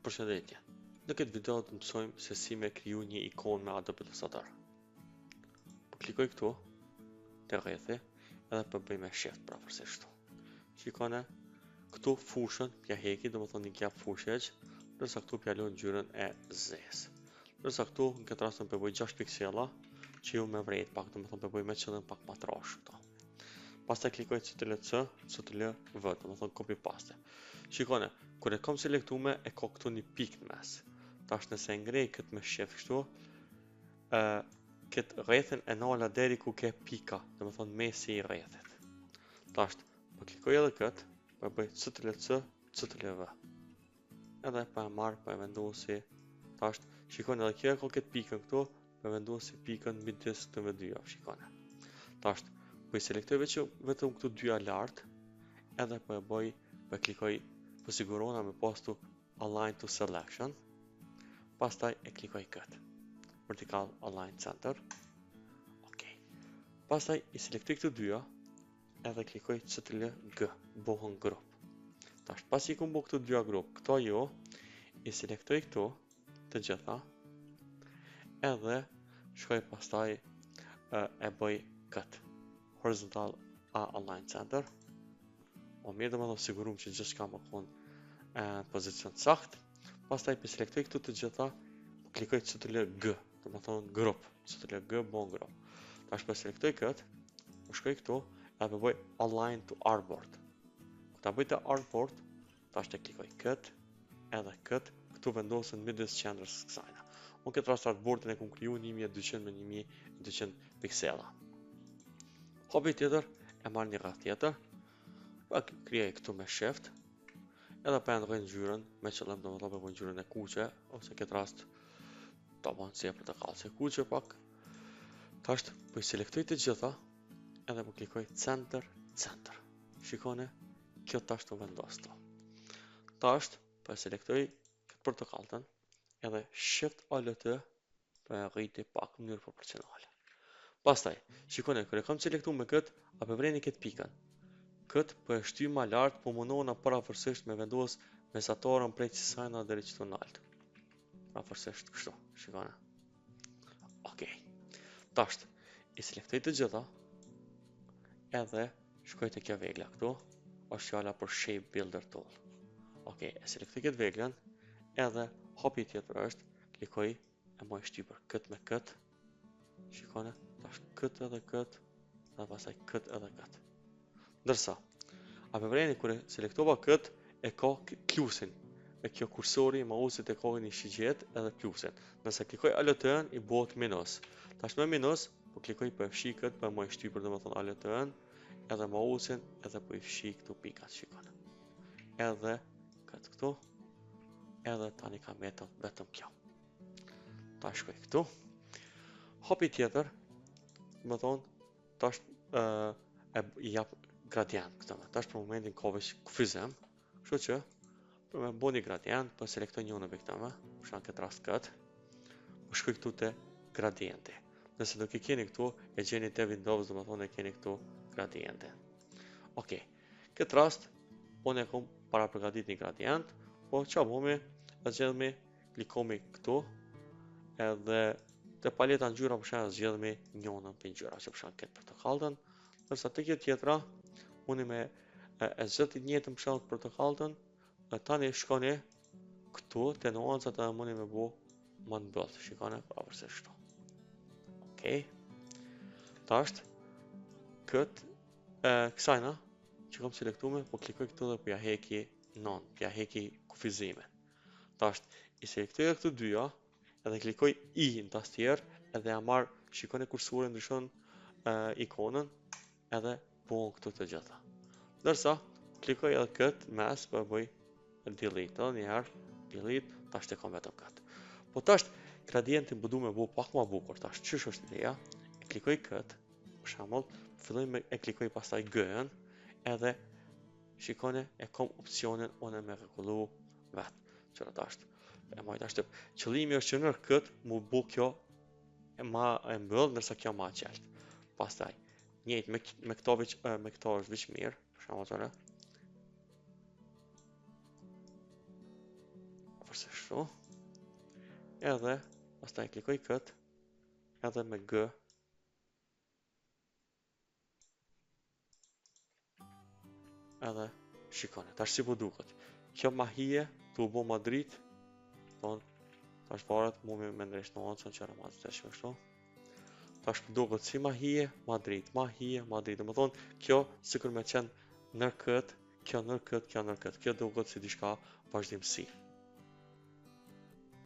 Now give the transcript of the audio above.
Përshëndetje. Në këtë video të mësojmë se si me kriju një ikonë me Adobe Illustrator. Po klikoj këtu te rrethi edhe po bëj me shift pavarësisht këtu. Shikoni këtu fushën pja heki, domethënë një gjap fushëç, ndërsa këtu pja lë ngjyrën e zezë. Ndërsa këtu në këtë rast po bëj 6 piksella që ju me vret pak, domethënë po bëj me qëllim pak më trash këtu. Pastaj klikoj CTRL-C, CTRL-V, domethënë copy paste. Shikoni, kur e kam selektuar e ka këtu një pikë në mes. Tash nëse ngrej këtë me shift kështu, këtë rrethin e nala deri ku ke pika, domethënë mesi i rrethit. Tash po klikoj edhe këtë, po bëj CTRL-C, CTRL-V. Edhe po e marr, po e vendosi. Tash shikoni edhe kjo ka këtë pikën këtu, po e vendosi pikën midis këtyre dyja, shikoni. Tash po i selektoj vetëm këtu dyja lart, edhe po e bëj, po klikoj, po sigurona me pastu align to selection. Pastaj e klikoj këtë vertical align center. Okej. Pastaj i selektoj këto dyja edhe klikoj CTRL-G, bëhen grup. Tash pasi kum bë këto dyja grup, këto jo, i selektoj këtu të gjitha. Edhe shkoj pastaj e bëj këtë horizontal align center. O mirë domethënë sigurum që gjithçka më konë në pozicion sakt. Pastaj po selektoj këtu të gjitha, klikoj CTRL-G, domethënë grup, CTRL-G bën grup. Tash po selektoj këtë, po shkoj këtu, edhe po bëj align to artboard. Kur ta bëj te artboard, tash të klikoj këtë, edhe këtë, këtu vendosen midis qendrës së kësaj. Unë këtë rast artboardin e kam kriju 1200 me 1200 piksela. Hapi tjetër, e marr një rreth tjetër. Pa krijoj këtu me shift, edhe pa ndroj ngjyrën me qëllim domethënë për ngjyrën e kuqe, ose këtë rast ta bën si e portokallse kuqe pak. Tash po i selektoj të gjitha, edhe po klikoj center. Shikoni, kjo tash të vendos këtu. Tash po e selektoj këtë portokallën, edhe shift alt po e rriti pak në mënyrë proporcionale. Pastaj, shikoni, kur e kam selektuar me këtë, apo vreni këtë pikën. Këtë po e shty më lart, po mundona paravorësisht me vendos mesatarën prej kësajna deri këtu në lart. Paravorësisht kështu, shikoni. Okej. Tash i selektoj të gjitha, edhe shkoj te kjo vegla këtu, është fjala për shape builder tool. Okej, e selektoj këtë veglën, edhe hapi tjetër është, klikoj e më shtypër këtë me këtë. Shikoni, tash këtë edhe këtë, dhe pastaj këtë edhe këtë. Ndërsa, apo vreni kur e selektova këtë, e ka plusin. Me kjo kursori, mausit e ka një shigjet edhe plusin. Nëse klikoj alt-n, i bëhet minus. Tash me minus, po klikoj po e fshi këtë, po më i shtypër domethënë alt-n, edhe mausin, edhe po i fshi këtu pikat, shikoni. Edhe këtë këtu, edhe tani ka vetëm kjo. Tash shkoj këtu. Hapi tjetër, domethënë, tash i jap gradient këtu. Tash për momentin ka veç kufizim, kështu që për me bëni gradient, po selektoj një në këtu, për shkak këtë rast këtë, po shkoj këtu te gradienti. Nëse do keni këtu, e gjeni te Windows, domethënë e keni këtu gradientin. Okej. Këtë rast unë e kam para përgatitur një gradient, po çfarë bëmi? E zgjedhmi, klikomi këtu, edhe te paleta ngjyra për shkak zgjedhmi njërin prej ngjyrave, që për shkak këtë portokallën, ndërsa te kjo tjetra unë me e zgjidh të njëjtën për shkak portokallën, tani shkoni këtu te nuancat edhe mundi me bë më mbyll, shikoni pavarësisht këtu. Okej. Tash këtë kësajna që kam selektuar, po klikoj këtu dhe po ja heki non, ja heki kufizimin. Tash i selektoj këto dyja, edhe klikoj i në tastier, edhe ja marr, shikoni kursorin ndryshon ikonën, edhe bën këtu të gjitha. Ndërsa klikoj edhe këtë mes, po bëj delete, edhe një herë delete, tash të kam vetëm këtë. Po tash gradientin po duam me bë pak më bukur, tash ç'ish është ideja? E klikoj këtë, për shembull, filloj me e klikoj pastaj G-n, edhe shikoni e kam opsionin unë me rregullu vet. Çfarë tash? E moj tash. Qëllimi është që në këtë mu bë kjo e ma e mbyll, ndërsa kjo ma qelt. Pastaj njëjtë me këto është veç mirë, për shembull, përse kështu. Edhe pastaj klikoj kët, edhe me G. Edhe shikoni, tash si po duket. Kjo mahije tu bo ma dritë, tash varet mu me ndresh në ancën që ma të teshme kështu. Tash po duket si mahije, ma dritë, mahije, ma dritë. Më thonë, kjo sikur me qenë nër kët, kjo nër kët, kjo nër kët. Kjo duket si diçka vazhdimsi.